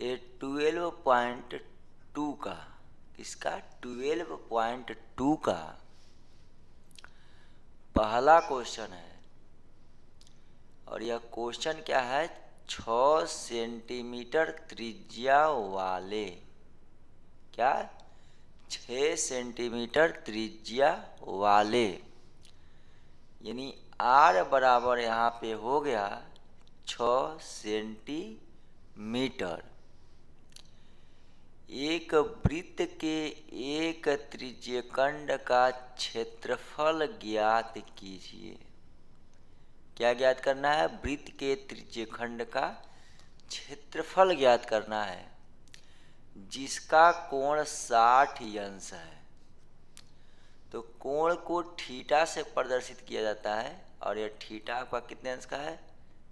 ये 12.2 का, किसका 12.2 का पहला क्वेश्चन है। और यह क्वेश्चन क्या है, 6 सेंटीमीटर त्रिज्या वाले, क्या 6 सेंटीमीटर त्रिज्या वाले, यानी आर बराबर यहाँ पे हो गया 6 सेंटीमीटर। एक वृत्त के एक त्रिज्यखंड का क्षेत्रफल ज्ञात कीजिए। क्या ज्ञात करना है, वृत्त के त्रिज्यखंड का क्षेत्रफल ज्ञात करना है जिसका कोण 60 अंश है। तो कोण को थीटा से प्रदर्शित किया जाता है और यह थीटा आपका कितने अंश का है,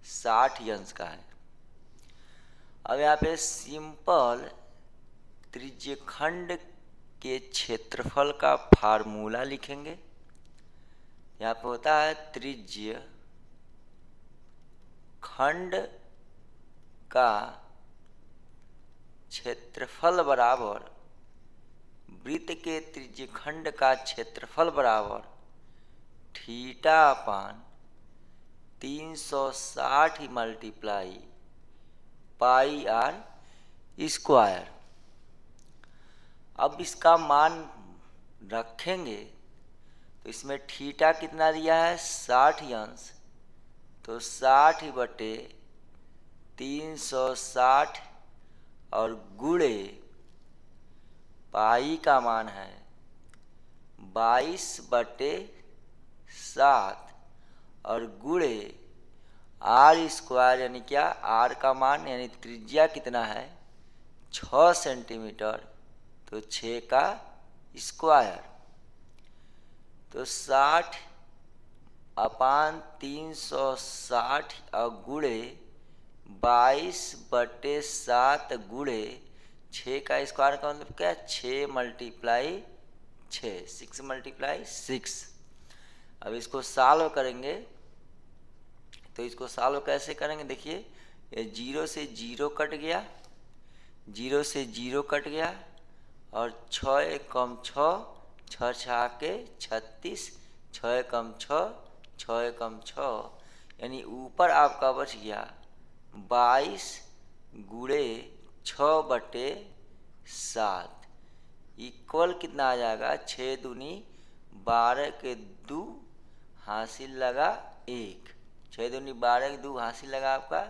60 अंश का है। अब यहाँ पे सिंपल त्रिज्यखंड के क्षेत्रफल का फार्मूला लिखेंगे। यहाँ पे होता है त्रिज्य खंड का क्षेत्रफल बराबर वृत्त के त्रिज्यखंड का क्षेत्रफल बराबर theta upon 360 multiply pi are square. अब इसका मान रखेंगे तो इसमें थीटा कितना दिया है, 60 अंश, तो 60/360 और गुणे पाई का मान है 22/7 और गुणे आर स्क्वायर, यानी क्या आर का मान यानी त्रिज्या कितना है 6 सेंटीमीटर, तो 6 का स्क्वायर, तो 60/360 और गुणे 22/7 गुणे 6 का स्क्वायर का मतलब क्या, 6 × 6, 6 × 6। अब इसको सॉल्व करेंगे तो इसको सॉल्व कैसे करेंगे, देखिए ये 0 से 0 कट गया, 0 से 0 कट गया और 6 × 6, 6 × 36, 6 × 6, 6 × 6, यानी ऊपर आपका बच गया 22 गुणे 6/7 इक्वल कितना आ जाएगा, 6 दूनी 12 के 2 हासिल लगा 1, 6 दूनी 12 के 2 हासिल लगा आपका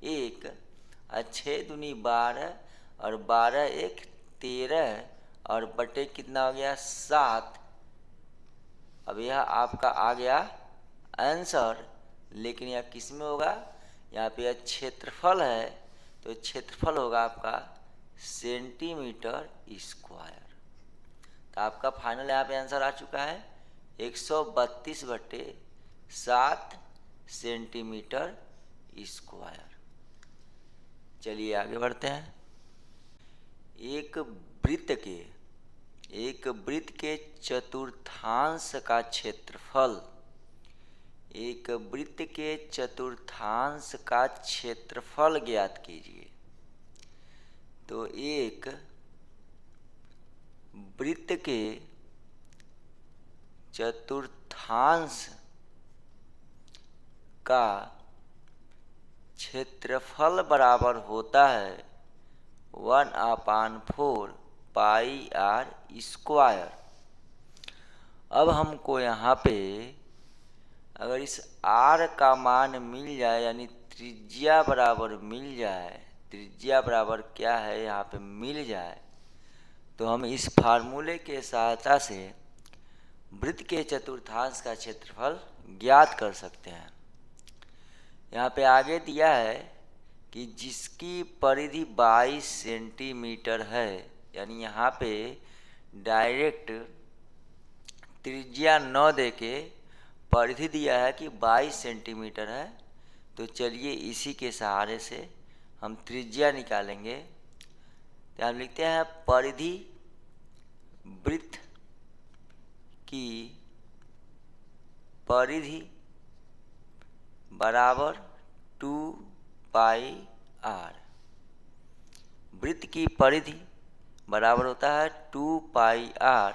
1, और 6 दूनी 12 और 12 1 13 और बटे कितना हो गया 7। अब यह आपका आ गया आंसर, लेकिन यह किस में होगा, यहाँ पे यह क्षेत्रफल है तो क्षेत्रफल होगा आपका सेंटीमीटर स्क्वायर। तो आपका फाइनल यहाँ पे आंसर आ चुका है 132/7 सेंटीमीटर स्क्वायर। चलिए आगे बढ़ते हैं। एक वृत्त के चतुर्थांश का क्षेत्रफल, एक वृत्त के चतुर्थांश का क्षेत्रफल ज्ञात कीजिए। तो एक वृत्त के चतुर्थांश का क्षेत्रफल बराबर होता है 1/4 पाई आर स्क्वायर। अब हमको यहाँ पे अगर इस आर का मान मिल जाए, यानी त्रिज्या बराबर मिल जाए, त्रिज्या बराबर क्या है यहाँ पे मिल जाए, तो हम इस फार्मूले के सहायता से वृत्त के चतुर्थांश का क्षेत्रफल ज्ञात कर सकते हैं। यहाँ पे आगे दिया है कि जिसकी परिधि 22 सेंटीमीटर है, यानी यहाँ पे डायरेक्ट त्रिज्या न देके परिधि दिया है कि 22 सेंटीमीटर है। तो चलिए इसी के सहारे से हम त्रिज्या निकालेंगे। तो हम लिखते हैं परिधि वृत्त की परिधि बराबर 2 पाई आर। वृत्त की परिधि बराबर होता है 2πr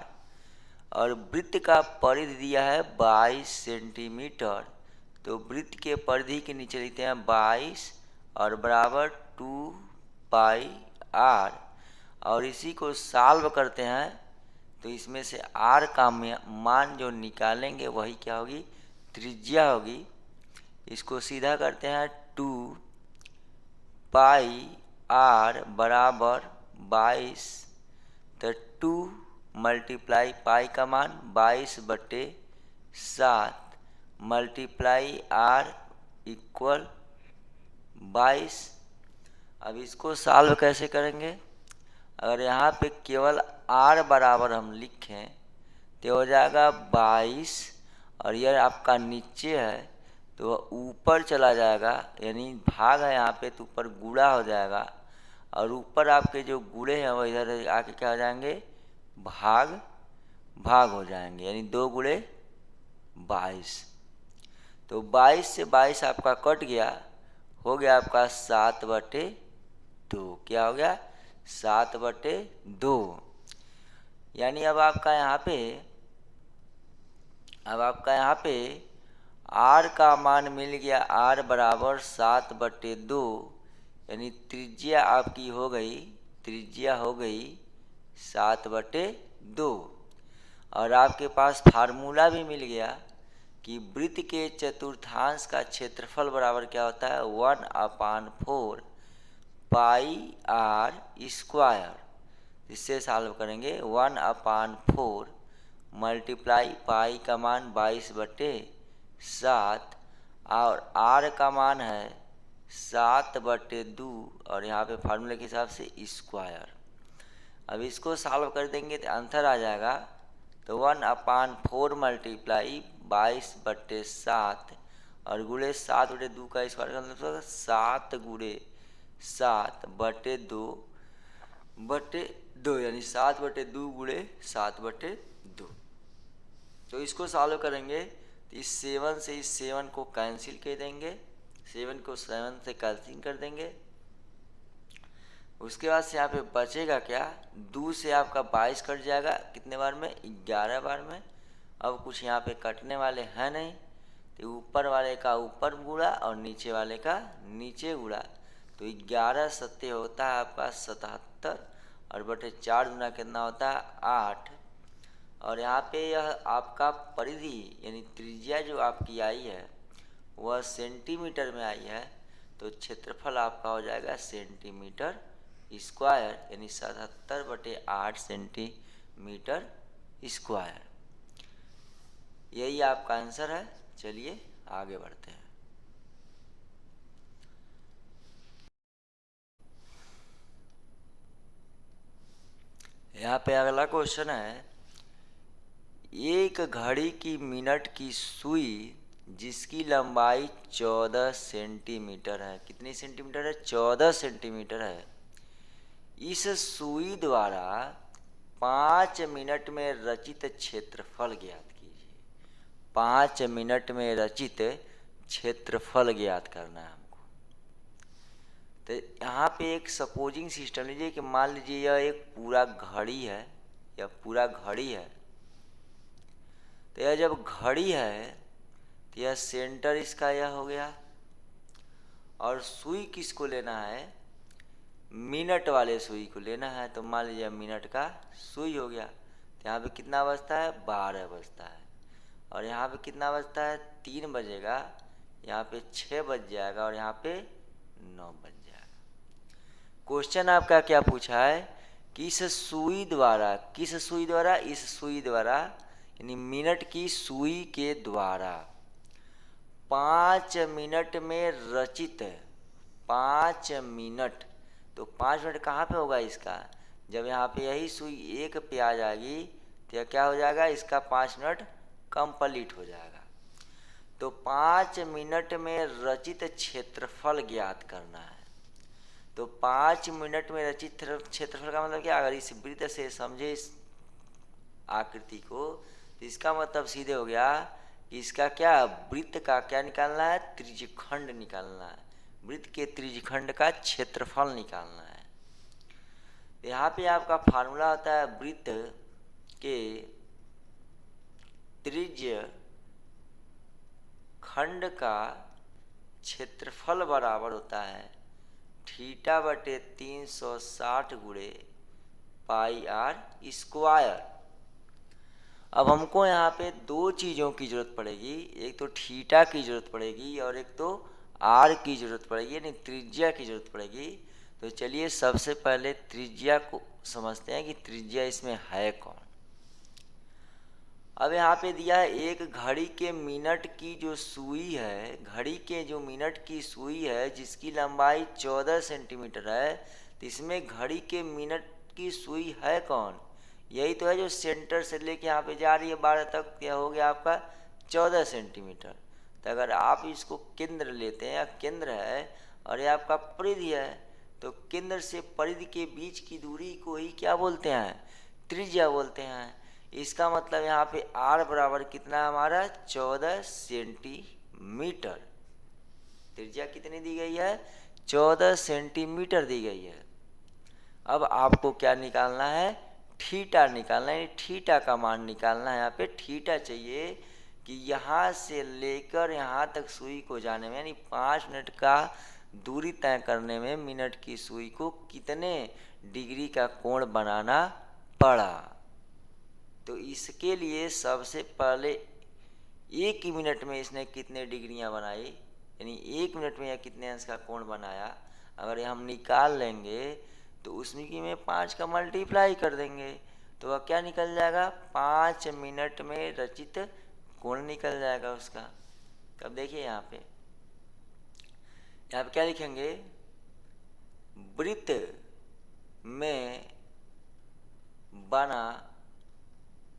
और वृत्त का परिधि दिया है 22 सेंटीमीटर। तो वृत्त के परिधि के नीचे लिखते हैं 22 और बराबर 2πr और इसी को सॉल्व करते हैं तो इसमें से r का मान जो निकालेंगे वही क्या होगी, त्रिज्या होगी। इसको सीधा करते हैं 2πr बराबर 22, तो 2 मल्टीप्लाई पाई का मान 22/7 मल्टीप्लाई r इक्वल 22। अब इसको सॉल्व कैसे करेंगे, अगर यहाँ पे केवल r बराबर हम लिखें तो हो जाएगा 22 और यह आपका नीचे है तो वह ऊपर चला जाएगा, यानी भाग है यहाँ पे तो ऊपर गुणा हो जाएगा और ऊपर आपके जो गुणे हैं वह इधर आके क्या हो जाएंगे, भाग हो जाएंगे, यानी 2 गुणे 22। तो 22 से 22 आपका कट गया, हो गया आपका 7/2। क्या हो गया, 7/2। यानी अब आपका यहाँ पे r का मान मिल गया, r बराबर 7/2, यानी त्रिज्या आपकी हो गई 7/2। और आपके पास फार्मूला भी मिल गया कि वृत्त के चतुर्थांश का क्षेत्रफल बराबर क्या होता है, 1/4 πr²। इससे सॉल्व करेंगे 1/4 मल्टीप्लाई पाई का मान 22/7 और r का मान है 7/2 और यहाँ पे फार्मूले के हिसाब से स्क्वायर। अब इसको सॉल्व कर देंगे तो आंसर आ जाएगा, तो 1/4 मल्टीप्लाई 22/7 और गुणे 7/2 का स्क्वायर का मतलब 7 गुणे 7/2 यानी 7/2 गुणे 7/2। तो इसको सॉल्व करेंगे तो इस 7 से इस 7 को कैंसिल कर देंगे, 7 को 7 से कैंसिल कर देंगे। उसके बाद से यहाँ पे बचेगा क्या, 2 से आपका 22 कट जाएगा, कितने बार में, 11 बार में। अब कुछ यहाँ पे कटने वाले हैं नहीं, तो ऊपर वाले का ऊपर गुणा और नीचे वाले का नीचे गुणा, तो 11 सत्ते होता है आपका 77 और बटे 4 गुना कितना होता है 8। और यहाँ पे यह आपका परिधि यानी त्रिज्या जो आपकी आई है वह सेंटीमीटर में आई है, तो क्षेत्रफल आपका हो जाएगा सेंटीमीटर स्क्वायर, यानी 77/8 सेंटीमीटर स्क्वायर। यही आपका आंसर है। चलिए आगे बढ़ते हैं। यहाँ पे अगला क्वेश्चन है, एक घड़ी की मिनट की सुई जिसकी लंबाई 14 सेंटीमीटर है, कितनी सेंटीमीटर है, 14 सेंटीमीटर है, इस सुई द्वारा 5 मिनट में रचित क्षेत्रफल ज्ञात कीजिए। 5 मिनट में रचित क्षेत्रफल ज्ञात करना है हमको। तो यहाँ पे एक सपोजिंग सिस्टम लीजिए कि मान लीजिए यह एक पूरा घड़ी है, यह पूरा घड़ी है। तो यह जब घड़ी है तो यह सेंटर इसका यह हो गया और सुई किसको लेना है, मिनट वाले सुई को लेना है। तो मान लीजिए मिनट का सुई हो गया, तो यहाँ पे कितना बजता है, 12 बजता है। और यहाँ पे कितना बजता है, 3 बजेगा, यहाँ पे 6 बज जाएगा और यहाँ पे 9 बज जाएगा। क्वेश्चन आपका क्या पूछा है कि इस सुई द्वारा, इस सुई द्वारा यानी मिनट की सुई के द्वारा 5 मिनट में रचित, 5 मिनट, तो 5 मिनट कहाँ पे होगा इसका, जब यहाँ पे यही सुई 1 पे आ जाएगी तो क्या हो जाएगा, इसका 5 मिनट कंप्लीट हो जाएगा। तो 5 मिनट में रचित क्षेत्रफल ज्ञात करना है। तो 5 मिनट में रचित क्षेत्रफल का मतलब क्या, अगर इस वृत्त से समझे इस आकृति को तो इसका मतलब सीधे हो गया कि इसका क्या, वृत्त का क्या निकालना है, त्रिज्यखंड निकालना है। वृत्त के त्रिज्यखंड का क्षेत्रफल निकालना है। यहाँ पे आपका फार्मूला होता है वृत्त के त्रिज्य खंड का क्षेत्रफल बराबर होता है थीटा बटे 360 गुणे पाई आर स्क्वायर। अब हमको यहाँ पे दो चीज़ों की ज़रूरत पड़ेगी, एक तो थीटा की ज़रूरत पड़ेगी और एक तो आर की ज़रूरत पड़ेगी, यानी त्रिज्या की ज़रूरत पड़ेगी। तो चलिए सबसे पहले त्रिज्या को समझते हैं कि त्रिज्या इसमें है कौन। अब यहाँ पे दिया है एक घड़ी के मिनट की जो सुई है, घड़ी के जो मिनट की सुई है जिसकी लंबाई 14 सेंटीमीटर है, तो इसमें घड़ी के मिनट की सुई है कौन? यही तो है जो सेंटर से लेके यहाँ पे जा रही है 12 तक, यह हो गया आपका 14 सेंटीमीटर। तो अगर आप इसको केंद्र लेते हैं या केंद्र है और ये आपका परिधि है, तो केंद्र से परिधि के बीच की दूरी को ही क्या बोलते हैं? त्रिज्या बोलते हैं। इसका मतलब यहाँ पे r बराबर कितना है हमारा? 14 सेंटीमीटर। त्रिज्या कितनी दी गई है? 14 सेंटीमीटर दी गई है। अब आपको क्या निकालना है? थीटा निकालना है, थीटा का मान निकालना है। यहाँ पे थीटा चाहिए कि यहाँ से लेकर यहाँ तक सुई को जाने में, यानी 5 मिनट का दूरी तय करने में मिनट की सुई को कितने डिग्री का कोण बनाना पड़ा। तो इसके लिए सबसे पहले 1 मिनट में इसने कितने डिग्रियां बनाई, यानी 1 मिनट में यह कितने अंश का कोण बनाया, अगर हम निकाल लेंगे तो उसमें कि में 5 का मल्टीप्लाई कर देंगे तो वह क्या निकल जाएगा? 5 मिनट में रचित कोण निकल जाएगा उसका। तब देखिए यहाँ पे क्या लिखेंगे? वृत्त में बना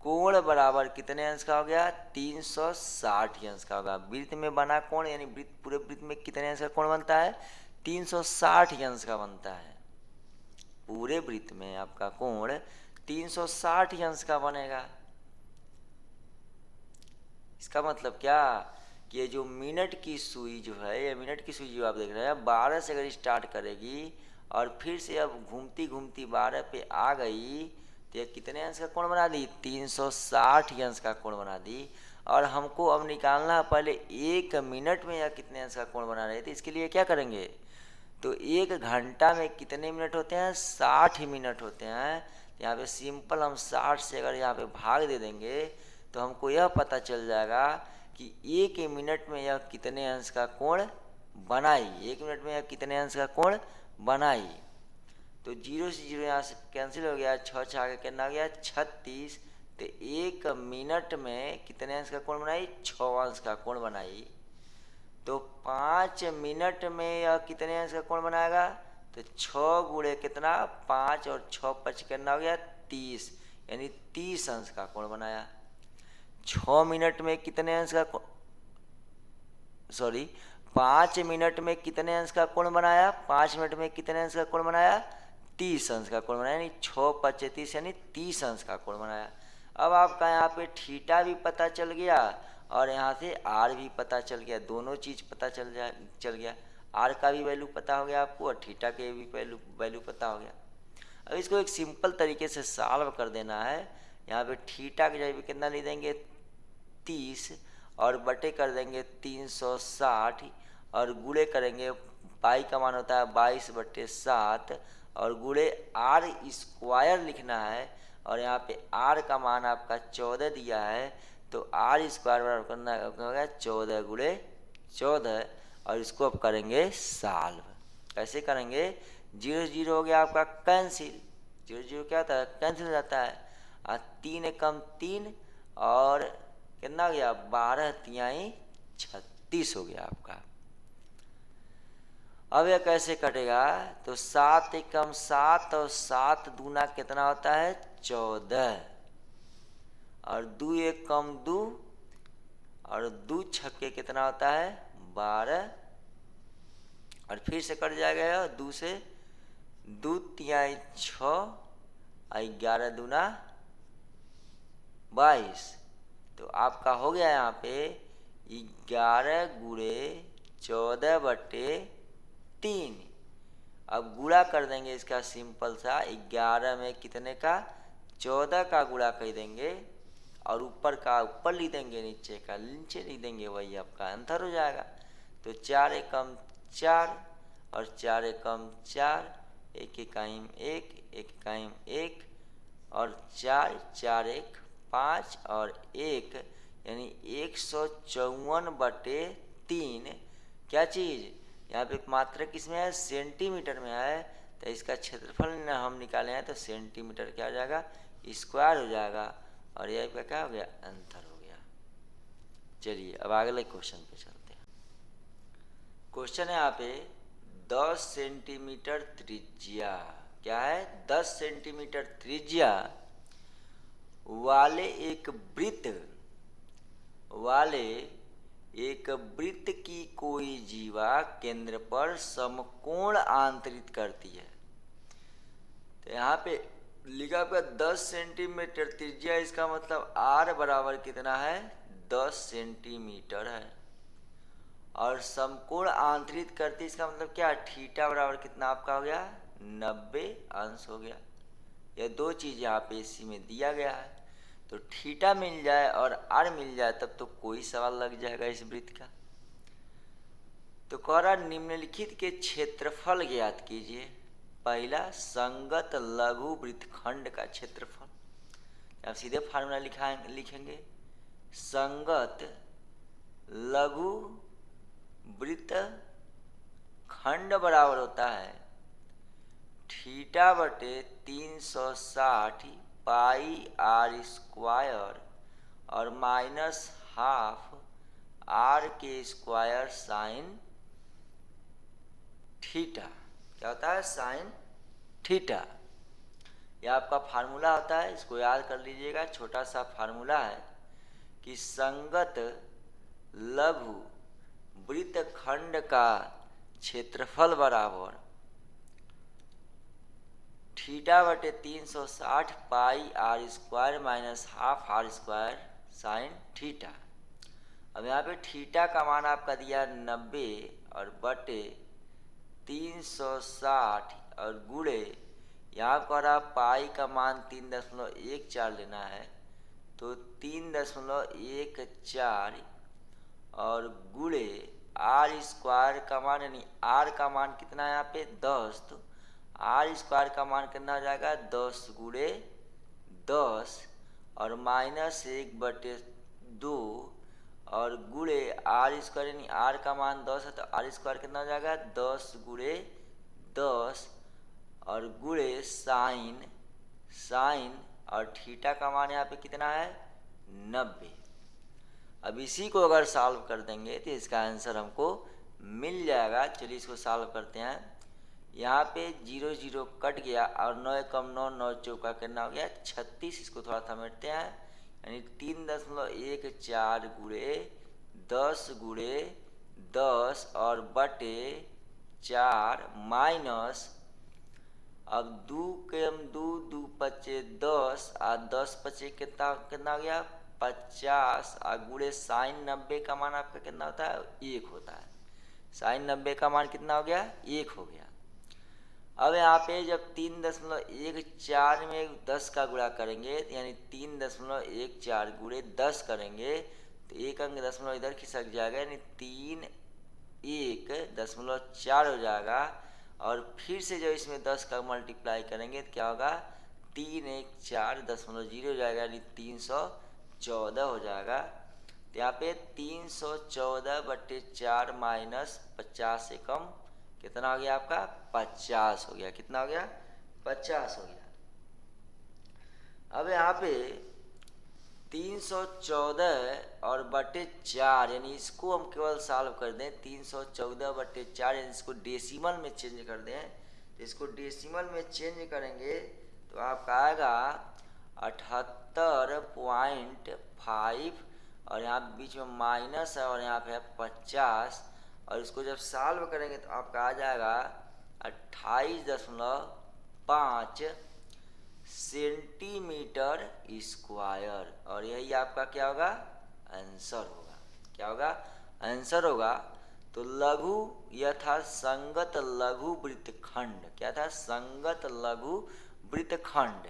कोण बराबर कितने अंश का हो गया? 360 अंश का होगा। वृत्त में बना कोण यानी पूरे वृत्त में कितने अंश का कोण बनता है? 360 अंश का बनता है। पूरे वृत्त में आपका कोण 360 अंश का बनेगा। इसका मतलब क्या कि ये जो मिनट की सुई जो है, ये मिनट की सुई जो आप देख रहे हैं 12 से अगर स्टार्ट करेगी और फिर से अब घूमती घूमती 12 पे आ गई तो ये कितने अंश का कोण बना दी? 360 अंश का कोण बना दी। और हमको अब निकालना है पहले 1 मिनट में यह कितने अंश का कोण बना रहे थे। इसके लिए क्या करेंगे? तो 1 घंटा में कितने मिनट होते हैं? 60 मिनट होते हैं। यहाँ पे सिंपल हम 60 से अगर यहाँ पे भाग दे देंगे तो हमको यह पता चल जाएगा कि 1 मिनट में यह कितने अंश का कोण बनाई। 1 मिनट में यह कितने अंश का कोण बनाई। तो 0 से 0 यहाँ से कैंसिल हो गया, 6 6 आगे कितना हो गया? 36। तो 1 मिनट में कितने अंश का कोण बनाई? 6 अंश का कोण बनाई। तो 5 मिनट में यह कितने अंश का कोण बनाएगा? तो 6 गुणे कितना? 5 और 6 5 कितना हो गया? 30, यानी 30 अंश का कोण बनाया। 6 मिनट में कितने अंश का 5 मिनट में कितने अंश का कोण बनाया? 5 मिनट में कितने अंश का कोण बनाया? 30 अंश का कोण बनाया, यानी 6 5 30, यानी 30 अंश का कोण बनाया। अब आपका यहाँ पे थीटा भी पता चल गया और यहाँ से आर भी पता चल गया। दोनों चीज़ पता चल गया। आर का भी वैल्यू पता हो गया आपको और थीटा के भी वैल्यू पता हो गया। अब इसको एक सिंपल तरीके से सॉल्व कर देना है। यहाँ पे थीटा की जगह कितना ले देंगे? 30 और बटे कर देंगे 360 और गुणे करेंगे, पाई का मान होता है 22/7 और गुणे आर स्क्वायर लिखना है। और यहाँ पे आर का मान आपका 14 दिया है, तो आर स्क्वायर बराबर करना होगा 14 गुणे 14 और इसको अब करेंगे सॉल्व। कैसे करेंगे? 0 0 हो गया आपका कैंसिल। 0 0 क्या होता है? कैंसिल हो जाता है। 3 एकम 3 और कितना हो गया? 12 तिहाई 36 हो गया आपका। अब यह कैसे कटेगा? तो 7 एकम 7 और 7 दूना कितना होता है? 14 और 2 एकम 2 और 2 छक्के कितना होता है? 12 और फिर से कट जाएगा 2 से 2 तिहाई 6 और 11 दूना 22। तो आपका हो गया यहाँ पे 11 गुणे 14/3 अब गुणा कर देंगे इसका सिंपल सा, 11 में कितने का 14 का गुणा कर देंगे और ऊपर का ऊपर लिख देंगे, नीचे का नीचे लिख देंगे, वही आपका आंसर हो जाएगा। तो 4 एकम 4 और 4 एकम 4, एक इकाई 1 एक इकाई 1 और 4 4 1 5 और 1 यानी 154/3 क्या चीज़ यहाँ पे मात्रा किस में है, सेंटीमीटर में है। तो इसका क्षेत्रफल हम निकाले हैं तो सेंटीमीटर क्या हो जाएगा, स्क्वायर हो जाएगा और यह आपका क्या हो गया, आंसर हो गया। चलिए अब अगले क्वेश्चन पे चलते हैं। क्वेश्चन है यहाँ पे 10 सेंटीमीटर त्रिज्या, क्या है 10 सेंटीमीटर त्रिज्या वाले एक वृत्त की कोई जीवा केंद्र पर समकोण आंतरित करती है। तो यहाँ पे लिखा आपका 10 सेंटीमीटर त्रिज्या, इसका मतलब r बराबर कितना है 10 सेंटीमीटर है और समकोण आंतरित करती, इसका मतलब क्या, थीटा बराबर कितना आपका हो गया 90 अंश हो गया। यह दो चीज यहाँ पे इसी में दिया गया है। तो थीटा मिल जाए और आर मिल जाए तब तो कोई सवाल लग जाएगा इस वृत्त का। तो कह रहा निम्नलिखित के क्षेत्रफल ज्ञात कीजिए। पहला संगत लघु वृत्तखंड का क्षेत्रफल, अब सीधे फार्मूला लिखेंगे, संगत लघु वृत्तखंड बराबर होता है थीटा बटे 360 पाई आर स्क्वायर और माइनस हाफ आर के स्क्वायर साइन थीटा। क्या होता है, साइन थीटा। यह आपका फार्मूला होता है, इसको याद कर लीजिएगा। छोटा सा फार्मूला है कि संगत लघु वृत्तखंड का क्षेत्रफल बराबर थीटा बटे 360 pi are square minus half R square sine theta. अब यहाँ पे थीटा का मान आपका दिया 90 और बटे 360 और गुणे यहाँ पर आप पाई का मान 3.14 लेना है तो 3.14 और गुणे आर स्क्वायर का मान, यानी आर का मान कितना है यहाँ पे 10, तो आर स्क्वायर का मान कितना हो जाएगा 10 गुणे 10 और माइनस 1/2 और गुणे आर स्क्वायर, यानी आर का मान 10 है तो आर स्क्वायर कितना हो जाएगा 10 गुणे 10 और गुणे साइन और थीटा का मान यहाँ पे कितना है 90। अब इसी को अगर सॉल्व कर देंगे तो इसका आंसर हमको मिल जाएगा। चलिए इसको सॉल्व करते हैं। यहाँ पे 0 0 कट गया और 9 कम 9 9 चौका कितना हो गया 36। इसको थोड़ा समेटते हैं, यानी 3.14 गुणे 10 गुणे 10 और बटे 4 माइनस, अब 2 के 2 2 पचे 10 और 10 पचे कितना कितना हो गया 50 और गुणे साइन 90 का मान आपका कितना होता है 1 होता है। साइन 90 का मान कितना हो गया 1 हो गया। अब यहाँ पे जब 3.14 में 10 का गुणा करेंगे यानी 3.14 गुणे 10 करेंगे तो एक अंक दशमलव इधर खिसक जाएगा, यानी 3 1.4 हो जाएगा। और फिर से जब इसमें 10 का मल्टीप्लाई करेंगे तो क्या होगा 314.0 हो जाएगा, यानी 314 हो जाएगा। तो यहाँ पे 314/4 माइनस 50 से कम कितना हो गया आपका 50 हो गया। कितना हो गया 50 हो गया। अब यहाँ पे 314 और बटे 4, यानी इसको हम केवल सॉल्व कर दें 314/4, यानी इसको डेसिमल में चेंज कर दें। तो इसको डेसिमल में चेंज करेंगे तो आपका आएगा 78.5 और यहाँ बीच में माइनस है और यहाँ पे है 50 और इसको जब सॉल्व करेंगे तो आपका आ जाएगा 28.5 सेंटीमीटर स्क्वायर और यही आपका क्या होगा आंसर होगा। क्या होगा आंसर होगा। तो लघु यह था संगत लघु वृत्तखंड। क्या था? संगत लघु वृत्तखंड।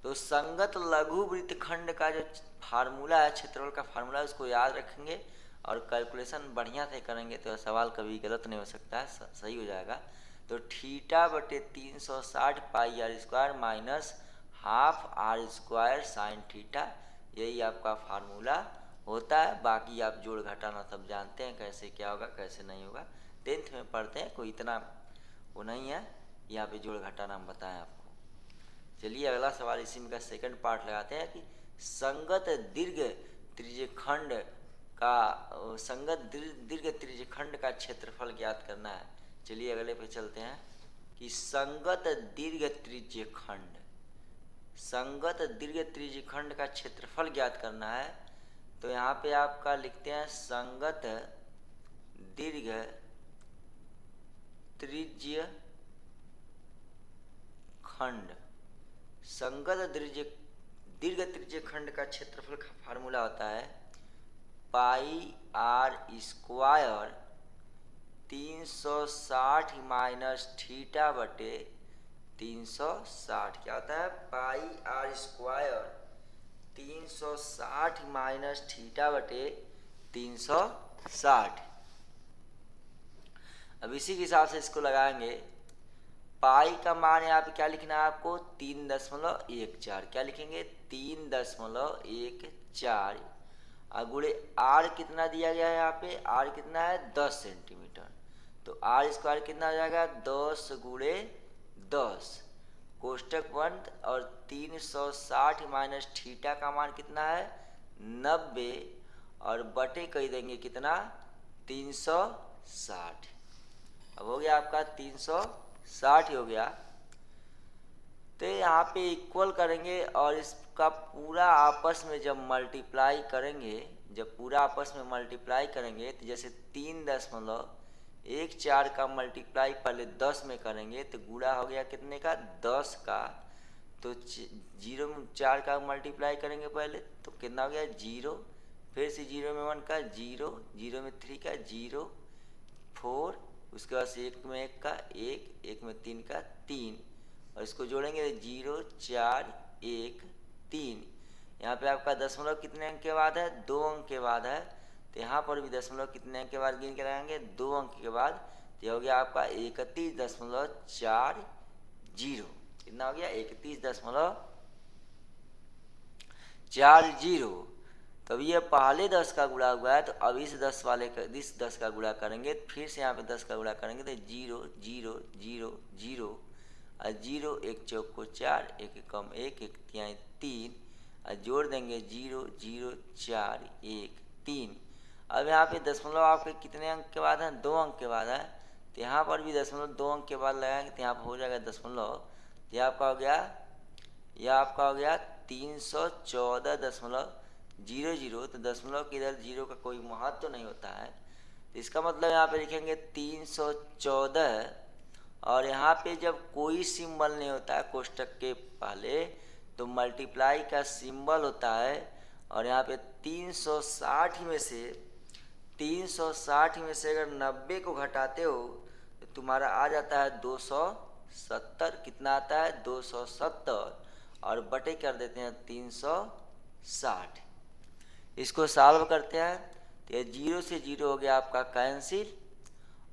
तो संगत लघु वृत्तखंड का जो फार्मूला है, क्षेत्रफल का फार्मूला, उसको याद रखेंगे और कैलकुलेशन बढ़िया से करेंगे तो सवाल कभी गलत नहीं हो सकता है, सही हो जाएगा। तो थीटा बटे 360 pi are square minus half R square sine theta, यही आपका फार्मूला होता है। बाकी आप जोड़ घटाना सब जानते हैं, कैसे क्या होगा कैसे नहीं होगा, 10th में पढ़ते हैं, कोई इतना वो नहीं है। यहाँ पे जोड़ घटाना हम बताएं आपको। चलिए अगला सवाल इसी में का सेकंड पार्ट लगाते हैं कि संगत दीर्घ त्रिज्यखंड का दीर्घ त्रिज्यखंड का क्षेत्रफल ज्ञात करना है। चलिए अगले पे चलते हैं कि संगत दीर्घ त्रिज्यखंड का क्षेत्रफल ज्ञात करना है। तो यहाँ पे आपका लिखते हैं संगत दीर्घ त्रिज्यखंड। संगत दीर्घ त्रिज्यखंड का क्षेत्रफल का फार्मूला होता है पाई आर स्क्वायर 360 माइनस थीटा बटे 360। क्या होता है? पाई आर स्क्वायर 360 माइनस थीटा बटे 360। अब इसी के हिसाब से इसको लगाएंगे। पाई का मान यहाँ पे क्या लिखना है आपको? 3.14। क्या लिखेंगे? 3.14। और गुणे आर कितना दिया गया है यहाँ पे? आर कितना है? 10 सेंटीमीटर। तो आर स्क्वायर कितना हो जाएगा? 10 गुणे 10 कोष्टक बंद। और 360 माइनस थीटा का मान कितना है? 90। और बटे कह देंगे कितना? 360। अब हो गया आपका 360 हो गया। तो यहाँ पे इक्वल करेंगे और इसका पूरा आपस में जब मल्टीप्लाई करेंगे, तो जैसे 3.14 का मल्टीप्लाई पहले 10 में करेंगे तो गुणा हो गया कितने का? 10 का। तो 0 में 4 का मल्टीप्लाई करेंगे पहले तो कितना हो गया? 0। फिर से 0 में 1 का 0, 0 में 3 का 0, 4, उसके बाद से 1 में 1 का 1, 1 में 3 का 3, और इसको जोड़ेंगे 0, 4, 1, 3। यहाँ पे आपका दशमलव कितने अंक के बाद है? 2 अंक के बाद है। तो यहाँ पर भी दशमलव कितने अंक के बाद गिन के लगाएंगे? 2 अंक के बाद। तो यह हो गया आपका 31.40। कितना हो गया? 31.40। तब ये पहले 10 का गुणा हुआ है, तो अब इस 10 का गुणा करेंगे। फिर से यहाँ पे 10 का गुणा करेंगे तो 0, 0, 0, 0 और 0, 1 चौक को 4, 1 कम 1, 1 तिहाई 3 और जोड़ देंगे 0, 0, 4, 1, 3। अब यहाँ पे दशमलव आपके कितने अंक के बाद है? 2 अंक के बाद है। तो यहाँ पर भी दशमलव 2 अंक के बाद लगाएंगे तो यहाँ पर हो जाएगा दशमलव। यह आपका हो गया 314.00। तो दशमलव के इधर 0 का कोई महत्व तो नहीं होता है। तो इसका मतलब यहाँ पे लिखेंगे 314। और यहाँ पे जब कोई सिंबल नहीं होता है कोष्टक के पहले तो मल्टीप्लाई का सिंबल होता है। और यहाँ पे 360 में से अगर 90 को घटाते हो तो तुम्हारा आ जाता है 270। कितना आता है? 270। और बटे कर देते हैं 360। इसको सॉल्व करते हैं तो ये 0 से 0 हो गया आपका कैंसिल।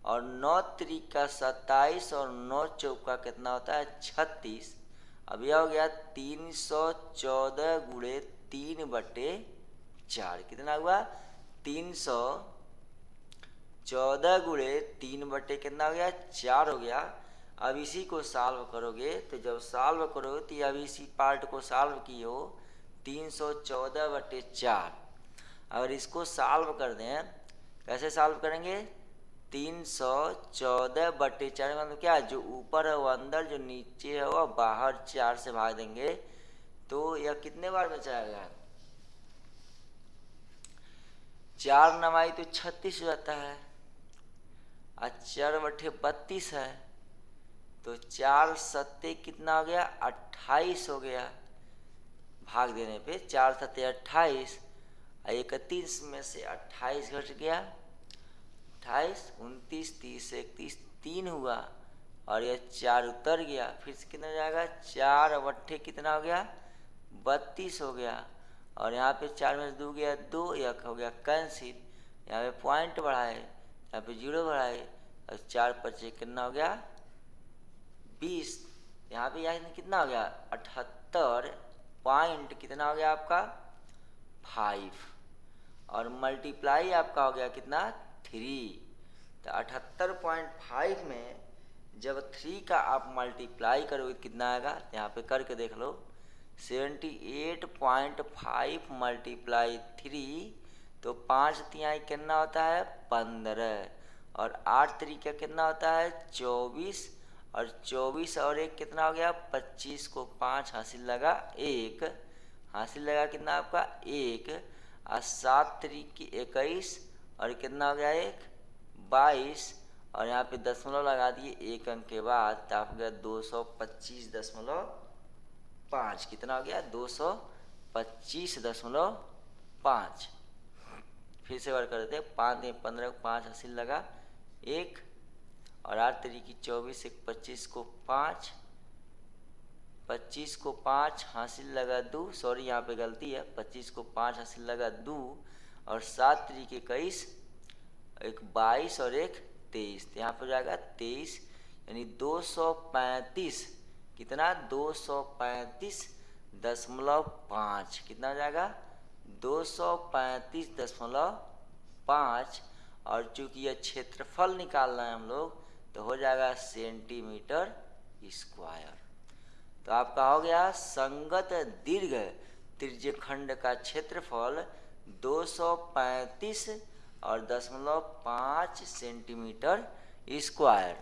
और 9 त्रिका 27 और 9 चौका कितना होता है? 36। अब यह हो गया 314 गुणे 3/4। कितना हुआ? 314 गुणे 3 कितना हो गया? 4 हो गया। अब इसी को सॉल्व करोगे तो जब सॉल्व करोगे तो अब इसी पार्ट को सॉल्व किए हो 314/4। अगर इसको सॉल्व कर दें, कैसे सॉल्व करेंगे? 314/4 मतलब क्या? जो ऊपर है वो अंदर, जो नीचे है वो बाहर 4 से भाग देंगे तो यह कितने बार में जाएगा? 4 9 तो 36 हो जाता है और 4/32 है। तो 4 7 कितना हो गया? 28 हो गया। भाग देने पे 4 7 28 और 31 में से 28 घट गया 28, 29, 30 से 31 3 हुआ और यह 4 उतर गया। फिर से कितना हो जाएगा, 4 बट्ठे कितना हो गया, 32 हो गया। और यहाँ पे 4 में से 2 गया 2, यह हो गया कैंसिल। यहाँ पे पॉइंट बढ़ाए, यहाँ पे 0 बढ़ाए और 4 पचे कितना हो गया, 20। यहाँ पे यानी कितना हो गया, 78 पॉइंट कितना हो गया आपका, 5। और मल्टीप्लाई आपका हो गया कितना, 3। तो 78.5 में जब 3 का आप मल्टीप्लाई करोगे कितना आएगा, यहाँ पे करके देख लो। 78.5 मल्टीप्लाई 3, तो 5 तिहाई कितना होता है, 15। और 8 तरीका कितना होता है, 24। और 24 और 1 कितना हो गया, 25 को 5 हासिल लगा 1, हासिल लगा कितना आपका 1। और 7 तरीके 21 और कितना हो गया 1, 22। और यहाँ पे दशमलव लगा दिए 1 अंक के बाद, तो आप गया 225.5। कितना हो गया, 225.5। फिर से बार कर देते, 5 में 15 को 5 हासिल लगा 1। और 8 तरीके 24 1 25 को 5, 25 को 5 हासिल लगा 2, सॉरी यहाँ पे गलती है, 25 को 5 हासिल लगा 2। और 7 तरीके 21, एक 22 और एक 23, तो यहाँ पर जाएगा 23, यानी 235। कितना, 235.5। कितना हो जाएगा, 235.5। और चूंकि यह क्षेत्रफल निकालना है हम लोग, तो हो जाएगा सेंटीमीटर स्क्वायर। तो आपका हो गया संगत दीर्घ त्रिज्यखंड का क्षेत्रफल 235.5 सेंटीमीटर स्क्वायर।